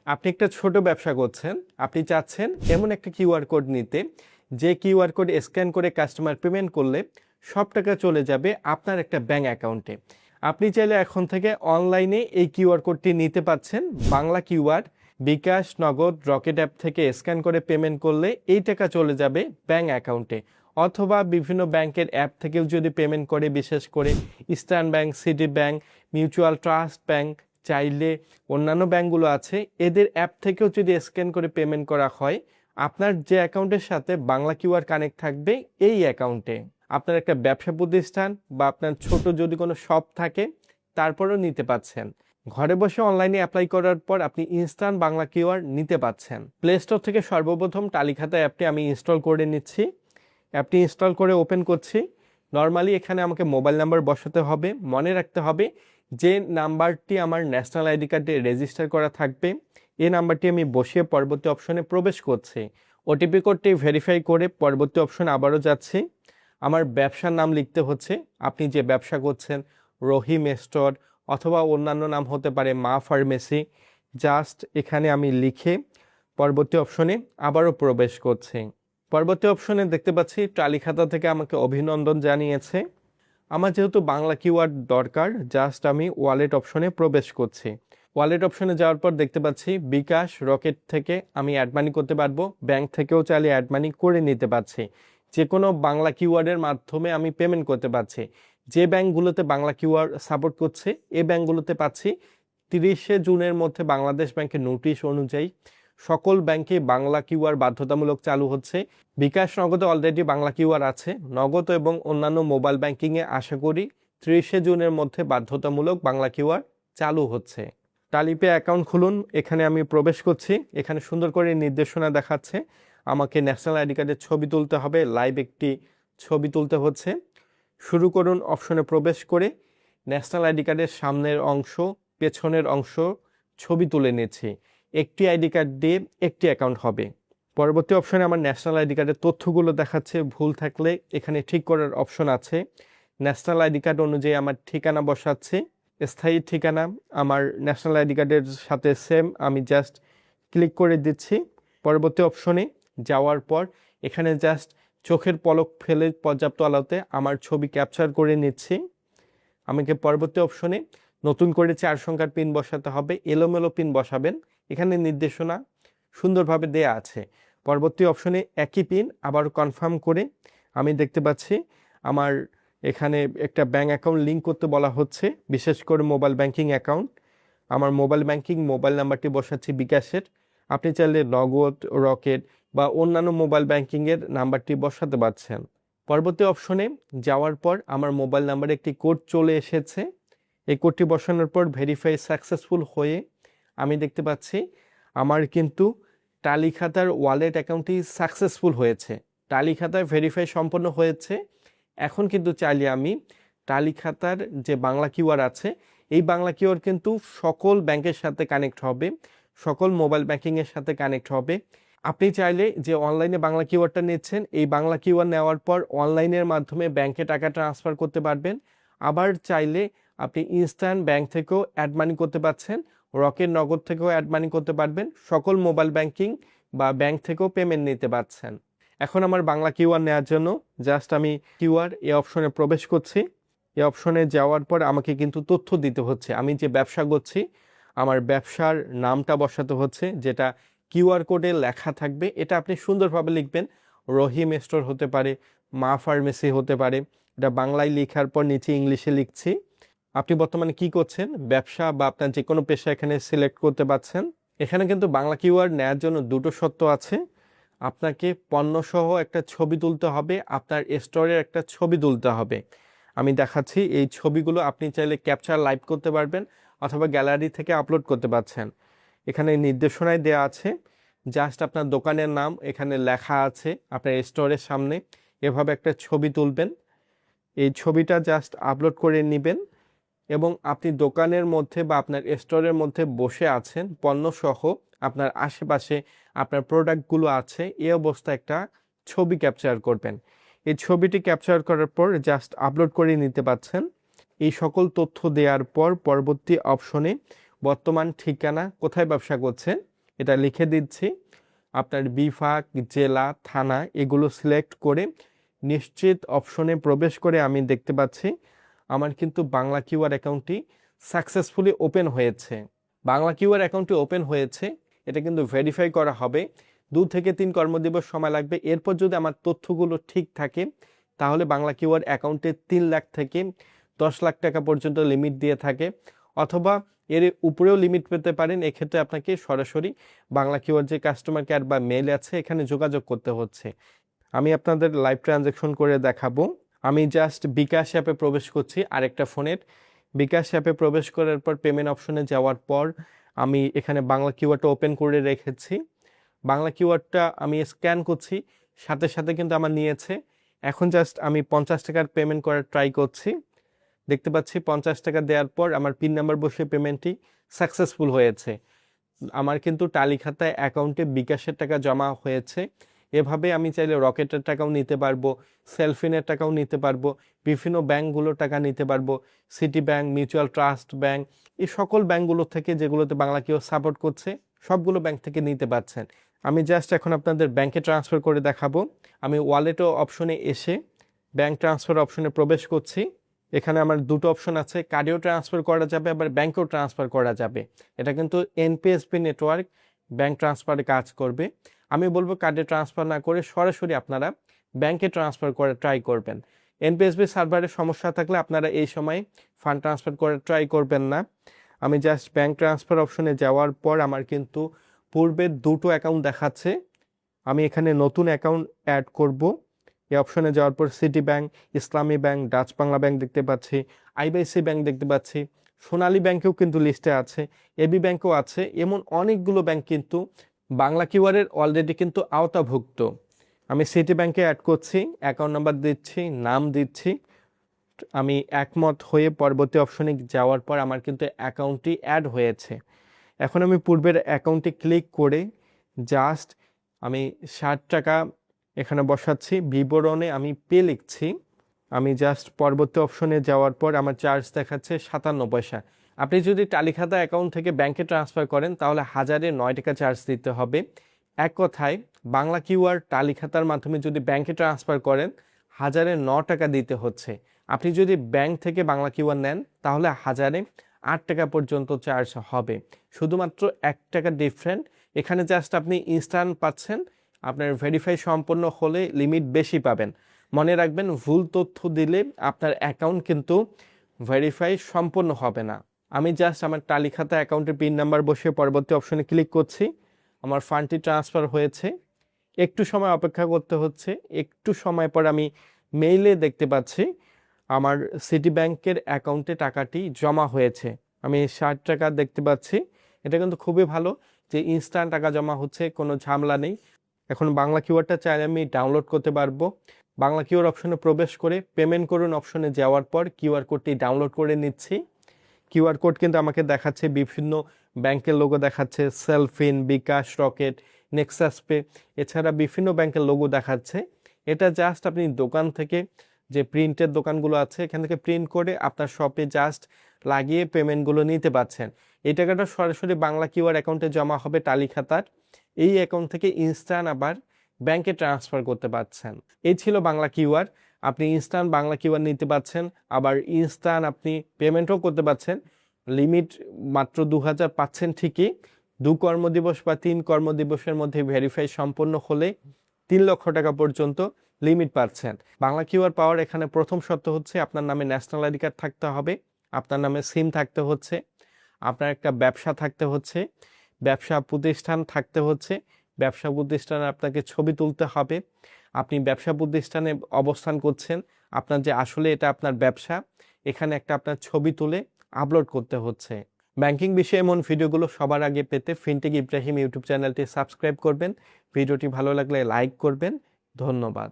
আপনি একটা ছোট ব্যবসা করছেন, আপনি চাচ্ছেন এমন একটা কিউআর কোড নিতে, যে কিউআর কোড স্ক্যান করে কাস্টমার পেমেন্ট করলে সব টাকা চলে যাবে আপনার একটা ব্যাংক অ্যাকাউন্টে। আপনি চাইলে এখন থেকে অনলাইনে এই কিউআর কোডটি নিতে পাচ্ছেন। বাংলা কিউআর, বিকাশ, নগদ, রকেট অ্যাপ থেকে স্ক্যান করে পেমেন্ট করলে এই টাকা চলে যাবে ব্যাংক অ্যাকাউন্টে। অথবা বিভিন্ন ব্যাংকের অ্যাপ থেকেও যদি পেমেন্ট করে, বিশেষ করে eastern bank, city bank, mutual trust bank, চাইলে অন্যান্য ব্যাংকগুলো আছে, এদের অ্যাপ থেকেও যদি স্ক্যান করে পেমেন্ট করা হয়, আপনার যে অ্যাকাউন্টের সাথে বাংলা কিউআর কানেক্ট থাকবে এই অ্যাকাউন্টে আপনার একটা ব্যবসা প্রতিষ্ঠান বা আপনার ছোট যদি কোনো শপ থাকে তারপরেও নিতে পাচ্ছেন। ঘরে বসে অনলাইনে অ্যাপ্লাই করার পর আপনি ইনস্ট্যান্ট বাংলা কিউআর নিতে পাচ্ছেন। প্লে স্টোর থেকে সর্বপ্রথম টালিখাতা অ্যাপটি আমি ইনস্টল করে নিচ্ছি। অ্যাপটি ইনস্টল করে ওপেন করছি। নর্মালি এখানে আমাকে মোবাইল নাম্বার বসাতে হবে। মনে রাখতে হবে যে নাম্বারটি আমার ন্যাশনাল আইডি কার্ডে রেজিস্টার করা থাকবে, এই নাম্বারটি আমি বসিয়ে পরবর্তী অপশনে প্রবেশ করছি। ওটিপি কোডটি ভেরিফাই করে পরবর্তী অপশনে আবারও যাচ্ছি। আমার ব্যবসার নাম লিখতে হচ্ছে। আপনি যে ব্যবসা করছেন, রহিম স্টোর অথবা অন্যান্য নাম হতে পারে মা ফার্মেসি, জাস্ট এখানে আমি লিখে পরবর্তী অপশনে আবারও প্রবেশ করছি। পরবর্তী অপশনে দেখতে পাচ্ছি টালিখাতা থেকে আমাকে অভিনন্দন জানিয়েছে। আমার যেহেতু বাংলা কিওয়ার্ড দরকার, জাস্ট আমি ওয়ালেট অপশনে প্রবেশ করছি। ওয়ালেট অপশনে যাওয়ার পর দেখতে পাচ্ছি বিকাশ, রকেট থেকে আমি অ্যাড মানি করতে পারবো, ব্যাংক থেকেও চাইলে অ্যাড মানি করে নিতে পারছি। যে কোনো বাংলা কিওয়ার্ডের মাধ্যমে আমি পেমেন্ট করতে পারছি। যে ব্যাংকগুলোতে বাংলা কিওয়ার্ড সাপোর্ট করছে এই ব্যাংকগুলোতে পাচ্ছি 30শে জুনের মধ্যে বাংলাদেশ ব্যাংকের নোটিশ অনুযায়ী সকল ব্যাংকে বাংলা কিউআর বাধ্যতামূলক চালু হচ্ছে। বিকাশ, নগদে অলরেডি বাংলা কিউআর আছে। নগদ এবং অন্যান্য মোবাইল ব্যাংকিংয়ে আশা করি 30শে জুনের মধ্যে বাধ্যতামূলক বাংলা কিউআর চালু হচ্ছে। টালিপে অ্যাকাউন্ট খুলুন, এখানে আমি প্রবেশ করছি। এখানে সুন্দর করে নির্দেশনা দেখাচ্ছে আমাকে ন্যাশনাল আইডি কার্ডের ছবি তুলতে হবে, লাইভ একটি ছবি তুলতে হচ্ছে। শুরু করুন অপশনে প্রবেশ করে ন্যাশনাল আইডি কার্ডের সামনের অংশ, পেছনের অংশ ছবি তুলে নিচ্ছি। একটি আইডি কার্ড দিয়ে একটি অ্যাকাউন্ট হবে। পরবর্তী অপশনে আমার ন্যাশনাল আইডি কার্ডের তথ্যগুলো দেখাচ্ছে, ভুল থাকলে এখানে ঠিক করার অপশন আছে। ন্যাশনাল আইডি কার্ড অনুযায়ী আমার ঠিকানা বসাচ্ছে। স্থায়ী ঠিকানা আমার ন্যাশনাল আইডি কার্ডের সাথে সেম, আমি জাস্ট ক্লিক করে দিচ্ছি। পরবর্তী অপশনে যাওয়ার পর এখানে জাস্ট চোখের পলক ফেলে পর্যাপ্ত আলোতে আমার ছবি ক্যাপচার করে নিচ্ছি। আমাকে পরবর্তী অপশনে নতুন করে 4 সংখ্যার পিন বসাতে হবে, এলোমেলো পিন বসাবেন। এখানে নির্দেশনা সুন্দরভাবে দেয়া আছে। পরবর্তী অপশনে একই পিন আবার কনফার্ম করে আমি দেখতে পাচ্ছি আমার এখানে একটা ব্যাংক অ্যাকাউন্ট লিঙ্ক করতে বলা হচ্ছে, বিশেষ করে মোবাইল ব্যাংকিং অ্যাকাউন্ট। আমার মোবাইল ব্যাংকিং মোবাইল নাম্বারটি বসাচ্ছি বিকাশের। আপনি চাইলে নগদ, রকেট বা অন্যান্য মোবাইল ব্যাংকিংয়ের নাম্বারটি বসাতে পারছেন। পরবর্তী অপশনে যাওয়ার পর আমার মোবাইল নাম্বারে একটি কোড চলে এসেছে। এই কোডটি বসানোর পর ভেরিফাই সাকসেসফুল হয়ে আমি দেখতে পাচ্ছি আমার কিন্তু টালিখাতার ওয়ালেট অ্যাকাউন্টটি সাকসেসফুল হয়েছে। টালিখাতায় ভেরিফাই সম্পন্ন হয়েছে। এখন কিন্তু চাইলে আমি টালিখাতার যে বাংলা কিউআর আছে এই বাংলা কিউআর কিন্তু সকল ব্যাংকের সাথে কানেক্ট হবে, সকল মোবাইল ব্যাংকিংয়ের সাথে কানেক্ট হবে। আপনি চাইলে যে অনলাইনে বাংলা কিউআরটা নিচ্ছেন, এই বাংলা কিউআর নেওয়ার পর অনলাইনের মাধ্যমে ব্যাংকে টাকা ট্রান্সফার করতে পারবেন। আবার চাইলে আপনি ইনস্ট্যান্ট ব্যাংক থেকেও অ্যাড মানি করতে পারছেন, রকেট, নগদ থেকেও অ্যাড মানি করতে পারবেন, সকল মোবাইল ব্যাংকিং বা ব্যাংক থেকেও পেমেন্ট নিতে পারছেন। এখন আমার বাংলা কিউআর নেওয়ার জন্য জাস্ট আমি কিউআর এই অপশনে প্রবেশ করছি। এই অপশনে যাওয়ার পর আমাকে কিন্তু তথ্য দিতে হচ্ছে। আমি যে ব্যবসা করছি আমার ব্যবসার নামটা বসাতে হচ্ছে, যেটা কিউআর কোডে লেখা থাকবে। এটা আপনি সুন্দরভাবে লিখবেন। রহিম স্টোর হতে পারে, মা ফার্মেসি হতে পারে। এটা বাংলায় লেখার পর নিচে ইংলিশে লিখছি। আপনি বর্তমানে কি করছেন, ব্যবসা বা আপনার যে কোনো পেশা এখানে সিলেক্ট করতে পারছেন। এখানে কিন্তু বাংলা কিউআর নেওয়ার জন্য দুটো শর্ত আছে। আপনাকে পণ্যসহ একটা ছবি তুলতে হবে, আপনার স্টোরের একটা ছবি তুলতে হবে। আমি দেখাচ্ছি, এই ছবিগুলো আপনি চাইলে ক্যাপচার লাইভ করতে পারবেন অথবা গ্যালারি থেকে আপলোড করতে পারছেন। এখানে নির্দেশনায় দেওয়া আছে, জাস্ট আপনার দোকানের নাম এখানে লেখা আছে, আপনার স্টোরের সামনে এভাবে একটা ছবি তুলবেন। এই ছবিটা জাস্ট আপলোড করে নেবেন এবং আপনি দোকানের মধ্যে বা আপনার স্টোরের মধ্যে বসে আছেন, পণ্যসহ আপনার আশেপাশে আপনার প্রোডাক্টগুলো আছে, এই অবস্থায় একটা ছবি ক্যাপচার করবেন। এই ছবিটি ক্যাপচার করার পর জাস্ট আপলোড করে নিতে পারছেন। এই সকল তথ্য দেওয়ার পর পরবর্তী অপশনে বর্তমান ঠিকানা, কোথায় ব্যবসা করছেন এটা লিখে দিচ্ছি। আপনার বিভাগ, জেলা, থানা এগুলো সিলেক্ট করে নিশ্চিত অপশনে প্রবেশ করে আমি দেখতে পাচ্ছি আমার কিন্তু বাংলা কিউআর অ্যাকাউন্টটি সাকসেসফুলি ওপেন হয়েছে। বাংলা কিউআর অ্যাকাউন্টটি ওপেন হয়েছে, এটা কিন্তু ভেরিফাই করা হবে, 2 থেকে 3 কর্মদিবস সময় লাগবে। এরপর যদি আমার তথ্যগুলো ঠিক থাকে তাহলে বাংলা কিউআর অ্যাকাউন্টে 3 লাখ থেকে 10 লাখ টাকা পর্যন্ত লিমিট দিয়ে থাকে, অথবা এর উপরেও লিমিট পেতে পারেন। এক্ষেত্রে আপনাকে সরাসরি বাংলা কিউআর যে কাস্টমার কেয়ার বা মেল আছে এখানে যোগাযোগ করতে হচ্ছে। আমি আপনাদের লাইভ ট্রানজ্যাকশন করে দেখাবো। আমি জাস্ট বিকাশ অ্যাপে প্রবেশ করছি আরেকটা ফোনের। বিকাশ অ্যাপে প্রবেশ করার পর পেমেন্ট অপশনে যাওয়ার পর আমি এখানে বাংলা কিউআরটা ওপেন করে রেখেছি। বাংলা কিউআরটা আমি স্ক্যান করছি, সাথে সাথে কিন্তু আমার নিয়েছে। এখন জাস্ট আমি 50 টাকার পেমেন্ট করার ট্রাই করছি। দেখতে পাচ্ছি 50 টাকা দেওয়ার পর আমার পিন নাম্বার বসে পেমেন্টটি সাকসেসফুল হয়েছে। আমার কিন্তু টালি খাতায় অ্যাকাউন্টে বিকাশের টাকা জমা হয়েছে। এভাবে আমি চাইলে রকেটের টাকাও নিতে পারবো, সেলফিনের টাকাও নিতে পারবো, বিভিন্ন ব্যাংকগুলোর টাকা নিতে পারবো, city bank, mutual trust bank, এই সকল ব্যাংকগুলো থেকে যেগুলোতে বাংলা কিউআর সাপোর্ট করছে সবগুলো ব্যাংক থেকে নিতে পারছেন। আমি জাস্ট এখন আপনাদের ব্যাংকে ট্রান্সফার করে দেখাবো। আমি ওয়ালেটও অপশনে এসে ব্যাংক ট্রান্সফার অপশনে প্রবেশ করছি। এখানে আমার দুটো অপশন আছে, কার্ডেও ট্রান্সফার করা যাবে আবার ব্যাংকেও ট্রান্সফার করা যাবে। এটা কিন্তু এনপিএসপি নেটওয়ার্ক ব্যাংক ট্রান্সফারে কাজ করবে। আমি বলবো কার্ডে ট্রান্সফার না করে সরাসরি আপনারা ব্যাংকে ট্রান্সফার করে ট্রাই করবেন। এনপিএসবি সার্ভারের সমস্যা থাকলে আপনারা এই সময় ফান্ড ট্রান্সফার করে ট্রাই করবেন না। আমি জাস্ট ব্যাংক ট্রান্সফার অপশনে যাওয়ার পর আমার কিন্তু পূর্বের দুটো অ্যাকাউন্ট দেখাচ্ছে। আমি এখানে নতুন অ্যাকাউন্ট অ্যাড করব। এই অপশনে যাওয়ার পর সিটি ব্যাংক, ইসলামী ব্যাংক, ডাচ বাংলা ব্যাংক দেখতে পাচ্ছি, আইবিআইসি ব্যাংক দেখতে পাচ্ছি, সোনালী ব্যাংকেও কিন্তু লিস্টে আছে, এবি ব্যাংকও আছে। এমন অনেকগুলো ব্যাংক কিন্তু বাংলা কিউআরের অলরেডি কিন্তু আওতাভুক্ত। আমি সিটি ব্যাংকে অ্যাড করছি, অ্যাকাউন্ট নাম্বার দিচ্ছি, নাম দিচ্ছি। আমি একমত হয়ে পরবর্তী অপশনে যাওয়ার পর আমার কিন্তু অ্যাকাউন্টটি অ্যাড হয়েছে। এখন আমি পূর্বের অ্যাকাউন্টে ক্লিক করে জাস্ট আমি 60 টাকা এখানে বসাচ্ছি, বিবরণে আমি পে লিখছি। আমি জাস্ট পরবর্তী অপশনে যাওয়ার পর আমার চার্জ দেখাচ্ছে 57 পয়সা। আপনি যদি টালিখাতা অ্যাকাউন্ট থেকে ব্যাংকে ট্রান্সফার করেন তাহলে 1009 টাকা চার্জ দিতে হবে। এক কথায় বাংলা কিউআর টালিখাতার মাধ্যমে যদি ব্যাংকে ট্রান্সফার করেন 1009 টাকা দিতে হচ্ছে। আপনি যদি ব্যাংক থেকে বাংলা কিউআর নেন তাহলে 1008 টাকা পর্যন্ত চার্জ হবে, শুধুমাত্র 1 টাকা ডিফারেন্ট। এখানে জাস্ট আপনি ইনস্ট্যান্ট পাচ্ছেন, আপনার ভেরিফাই সম্পন্ন হলে লিমিট বেশি পাবেন। মনে রাখবেন, ভুল তথ্য দিলে আপনার অ্যাকাউন্ট কিন্তু ভেরিফাই সম্পন্ন হবে না। আমি জাস্ট আমার টালিখাতা অ্যাকাউন্টের পিন নাম্বার বসিয়ে পরবর্তী অপশনে ক্লিক করছি। আমার ফান্ডটি ট্রান্সফার হয়েছে, একটু সময় অপেক্ষা করতে হচ্ছে। একটু সময় পর আমি মেইলে দেখতে পাচ্ছি আমার সিটি ব্যাংকের অ্যাকাউন্টে টাকাটি জমা হয়েছে। আমি 60 টাকা দেখতে পাচ্ছি। এটা কিন্তু খুবই ভালো যে ইনস্ট্যান্ট টাকা জমা হচ্ছে, কোনো ঝামেলা নেই। এখন বাংলা কিউআরটা চাইলে আমি ডাউনলোড করতে পারবো। বাংলা কিউআর অপশনে প্রবেশ করে পেমেন্ট করুন অপশনে যাওয়ার পর কিউআর কোডটি ডাউনলোড করে নিচ্ছি। কিউআর কোড কিন্তু আমাকে দেখাচ্ছে, বিভিন্ন ব্যাংকের লোগো দেখাচ্ছে, সেলফিন, বিকাশ, রকেট, নেক্সাস পে, এছাড়া বিভিন্ন ব্যাংকের লোগো দেখাচ্ছে। এটা জাস্ট আপনি দোকান থেকে, যে প্রিন্টের দোকানগুলো আছে এখান থেকে প্রিন্ট করে আপনার শপে জাস্ট লাগিয়ে পেমেন্টগুলো নিতে পারছেন। এই টাকাটা সরাসরি বাংলা কিউআর অ্যাকাউন্টে জমা হবে টালিখাতার। এই অ্যাকাউন্ট থেকে ইনস্ট্যান্ট আবার ব্যাংকে ট্রান্সফার করতে পারছেন। এই ছিল বাংলা কিউআর। আপনি ইনস্ট্যান্ট বাংলা কিউআর নিতে পারছেন, আবার ইনস্ট্যান্ট আপনি পেমেন্টও করতে পারছেন। লিমিট মাত্র 2000 পাচ্ছেন ঠিকই, 2 কর্মদিবস বা 3 কর্মদিবসের মধ্যে ভেরিফাই সম্পন্ন হলে 3 লক্ষ টাকা পর্যন্ত লিমিট পাচ্ছেন। বাংলা কিউআর পাওয়ার এখানে প্রথম শর্ত হচ্ছে আপনার নামে ন্যাশনাল আইডি কার্ড থাকতে হবে, আপনার নামে সিম থাকতে হচ্ছে, আপনার একটা ব্যবসা থাকতে হচ্ছে, ব্যবসা প্রতিষ্ঠান থাকতে হচ্ছে, ব্যবসা প্রতিষ্ঠানে আপনাকে ছবি তুলতে হবে। আপনি ব্যবসা প্রতিষ্ঠানে অবস্থান করছেন, আপনার যে আসলে এটা আপনার ব্যবসা, এখানে একটা আপনার ছবি তুলে আপলোড করতে হচ্ছে। ব্যাংকিং বিষয়ে এমন ভিডিওগুলো সবার আগে পেতে ফিনটেক ইব্রাহিম ইউটিউব চ্যানেলটি সাবস্ক্রাইব করবেন। ভিডিওটি ভালো লাগলে লাইক করবেন। ধন্যবাদ।